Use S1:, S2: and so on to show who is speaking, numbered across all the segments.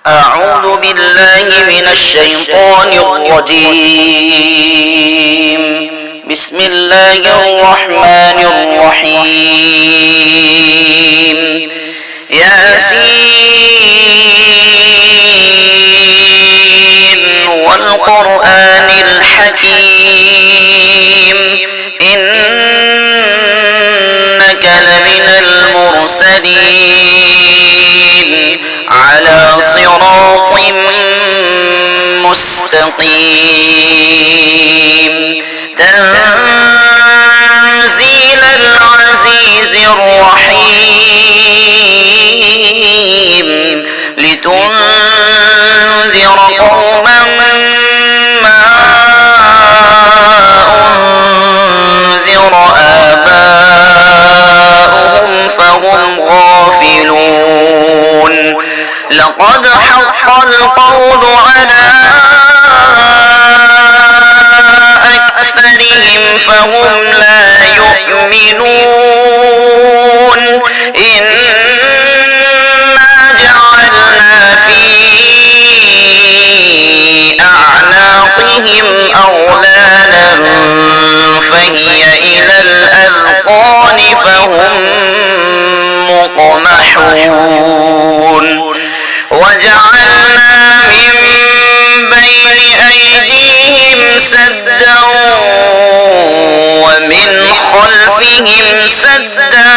S1: أعوذ بالله من الشيطان الرجيم. بسم الله الرحمن الرحيم. ياسين والقرآن الحكيم إنك لمن المرسلين على صراط مستقيم تنزيل العزيز الرحيم لتنذر قوما ما أنذر آباؤهم فهم غافلون لقد حق القول على أكثرهم فهم لا يؤمنون إنا جعلنا في أعناقهم أغلالا فهي إلى الأذقان فهم مقمحون وجعلنا من بين أيديهم سدا ومن خلفهم سدا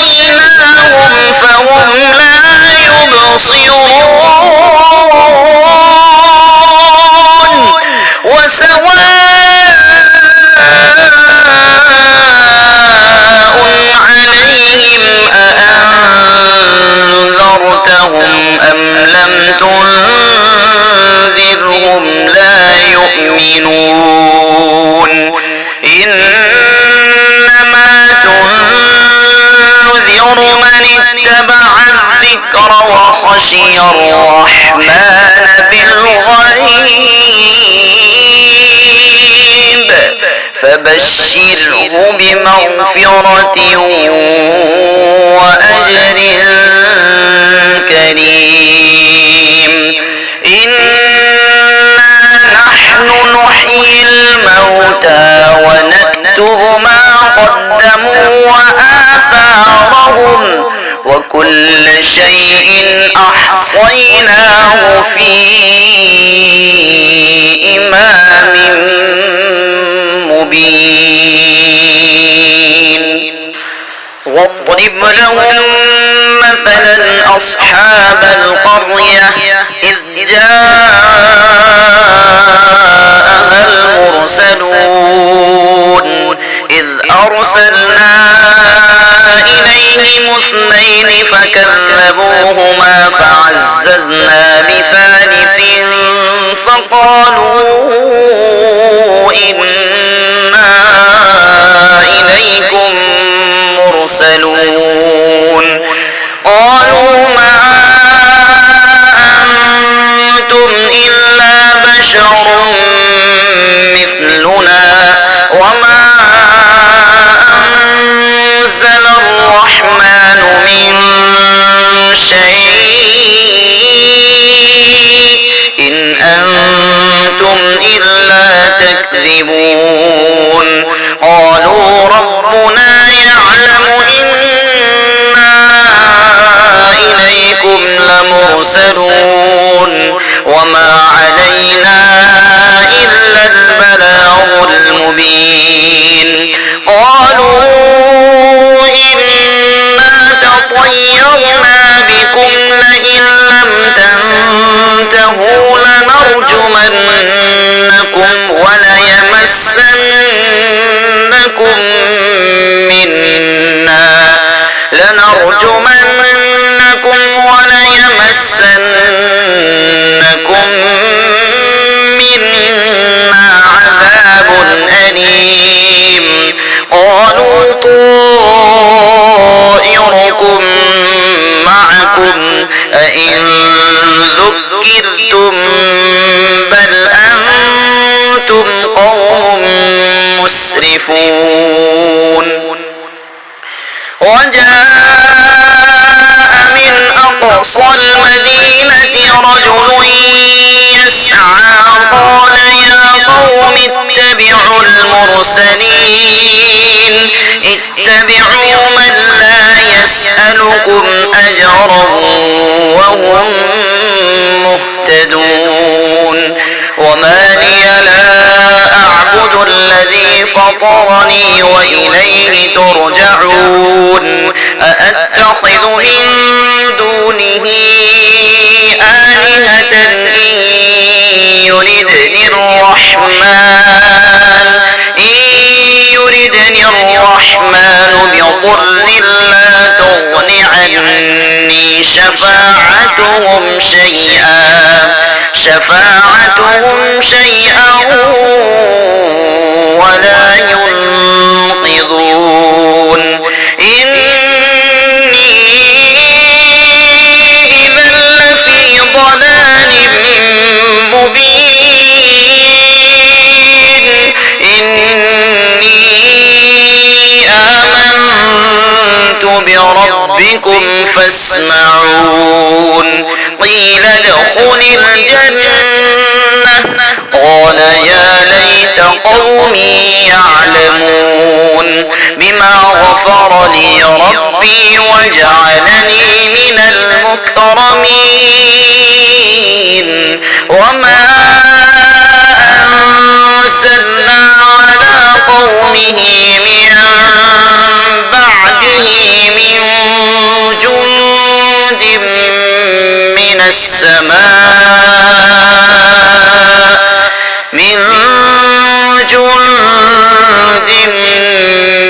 S1: فأغشيناهم فهم لا يبصرون وسواء عليهم أأنذرتهم أم لم تنذرهم لا يؤمنون إنما تنذر من اتبع الذكر وخشي الرحمن بالغيب فبشره بمغفرة وأجر كريم إنا نحن نحيي الموتى ونكتب ما قدموا وآثارهم وكل شيء أحصيناه في إمام مبين واضرب لهم مثلا أصحاب القرية إذ جاءها المرسلون إذ أرسلنا إليهم اثنين فكذبوهما فعززنا بثالث فقالوا إنا إليكم مرسلون قالوا ما أنتم إلا بشر مثلنا وما أنزل الرحمن من شيء إن أنتم إلا تكذبون قالوا ربنا يعلم إنا إليكم لمرسلون وما علينا إلا البلاغ المبين قالوا إنا تطيرنا بكم لئن لم تنتهوا لنرجمنكم وليمسنكم منا عذاب أليم قالوا طائركم معكم أئن ذكرتم بل أنتم قوم مسرفون وجاء من أقصى المدينة رجل يسعى قال يا قوم اتبعوا المرسلين اتبعوا من لا يسألكم أجرا وهم مهتدون وما لي لا أعبد الذي فطرني وإليه ترجعون أأتخذ من دونه آلهة إن يردني الرحمن بضر لا تغن عني شفاعتهم شيئا ولا ينقذون إني إذا لفي ضلال مبين إني آمنت بربكم فاسمعون قيل ادخل الجنة قال يا ليت قومي يعلمون بما غفر لي ربي وجعلني من المكرمين وما أرسلنا على قومه من بعده من جند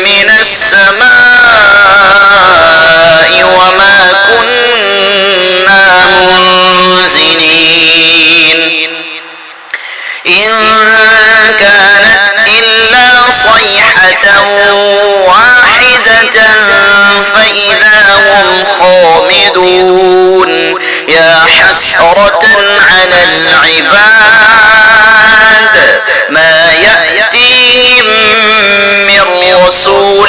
S1: من السماء وما كنا منزلين إن كانت إلا صيحة واحدة فإذا هم خامدون يا حسرة على العباد ما يأتيهم من رسول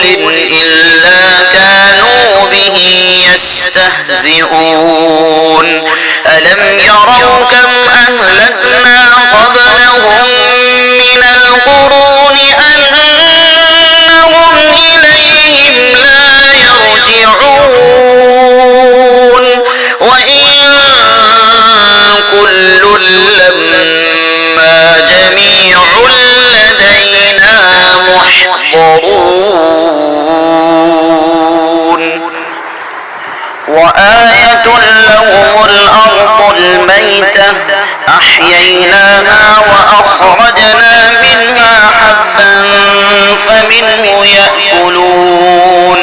S1: إلا كانوا به يستهزئون ألم يروا كم أهلكنا قبلهم من القرون أنهم إليهم لا يرجعون وإن كل لما جميع لدينا محضرون وآية لهم الأرض الميتة أحييناها وأخرجنا منها حبا فمنه يأكلون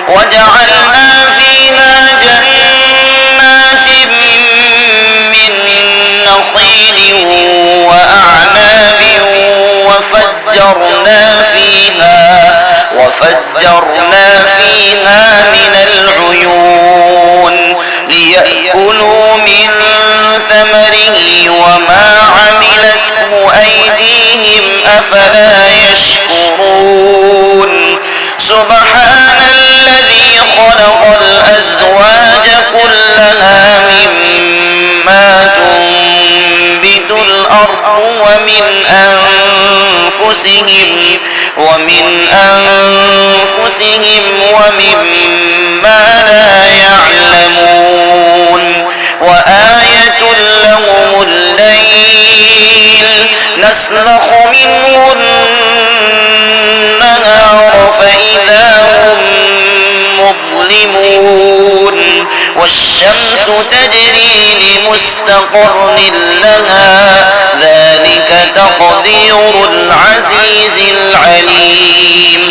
S1: وجعلنا فيها جنات من نخيل وأعناب وفجرنا فيها من العيون ليأكلوا من ثمره وما عملته أيديهم أفلا يشكرون سبحان الذي خلق الأزواج كلها مما تنبت الأرض ومن أنفسهم ومما لا يعلمون وآية لهم الليل نسلخ منه النهار فإذا هم مظلمون والشمس تجري لمستقر لها ذلك تقدير العزيز العليم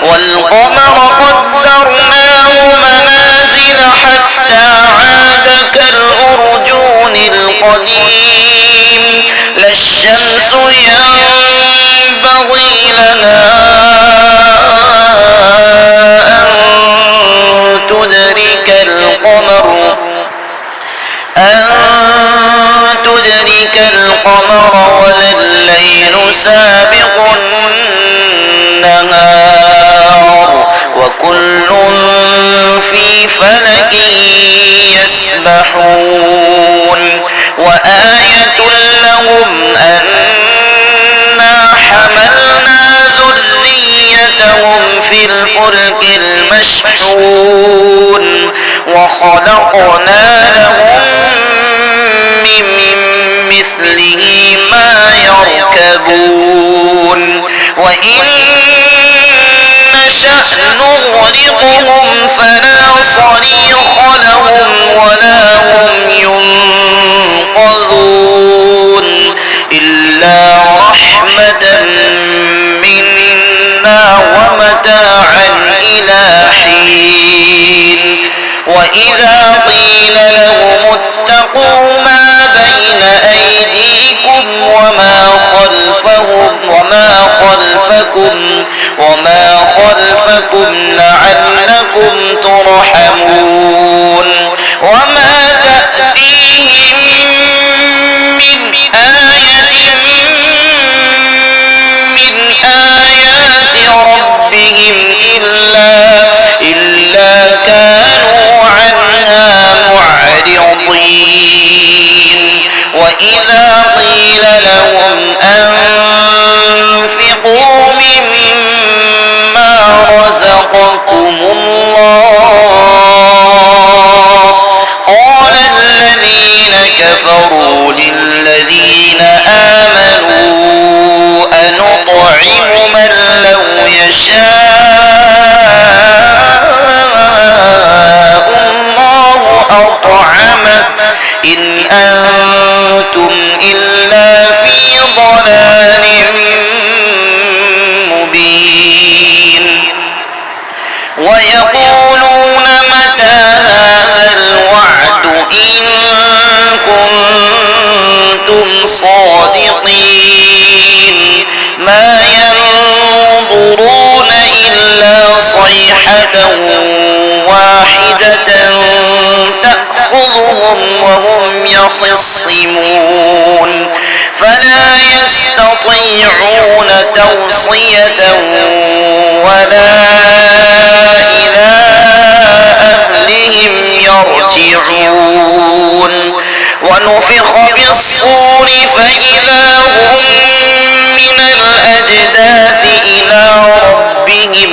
S1: والقمر قدرناه منازل حتى عاد كالأرجون القديم لا الشمس ينبغي لها أن تدرك القمر ولا الليل سابق النهار وكل يسبحون وآية لهم أنا حملنا ذريتهم في الفلك المشحون وخلقنا لهم من مثله ما يركبون وإن نشأ نغرقهم فلا صريخ لهم ولا هم ينقذون إلا رحمة منا ومتاعا إلى حين وإذا قيل لهم اتقوا ما بين أيديكم وما خلفكم لعلكم ترحمون وما تأتيهم من آية من آيات ربهم إلا كانوا عنها معرضين وإذا قيل لهم أنفقوا مما رزقكم الله قال الذين كفروا للذين آمنوا أنطعم من لو يشاء الله أطعمه إن أنتم إلا في ضلال مبين ويقولون متى هذا الوعد إن كنتم صادقين ما ينظرون إلا صيحة واحدة تأخذهم وهم يخصمون فلا يستطيعون توصية ولا إلى أهلهم يرجعون ونفخ في الصور فإذا هم من الأجداث إلى ربهم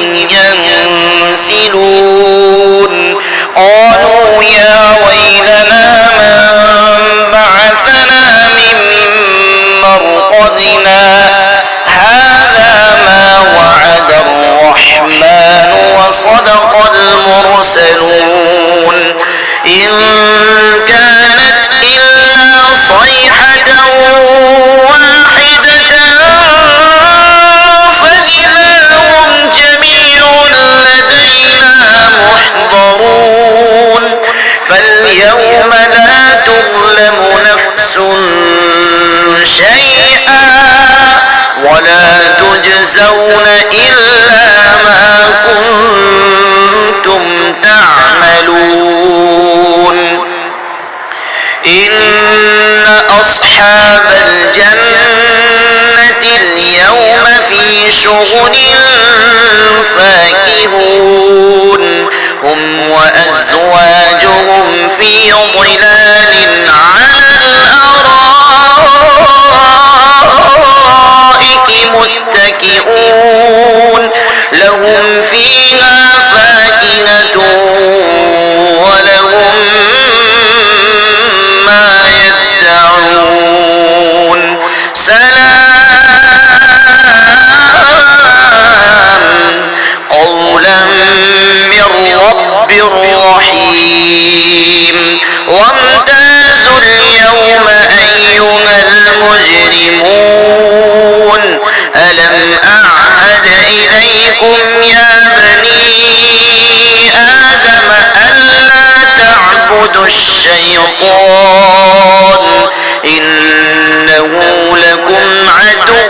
S1: ينسلون قالوا يا ويلنا من بعثنا من مرقدنا هذا ما وعد الرحمن وصدق المرسلون إن كانت إلا صيحة واحدة فإذا هم جميع لدينا محضرون فاليوم لا تظلم نفس شيئا ولا تجزون إلا ما كنتم تعملون إن أصحاب الجنة اليوم في شغل فاكهون هم وأزواجهم في ظلال على الأرائك متكئون لهم فيها فاكهة ولهم ما يدعون سلام قولا من رب رحيم وامتازوا اليوم أيها المجرمون ألم أعهد إليكم يا بني آدم ألا تعبدوا الشيطان إنه لكم عدو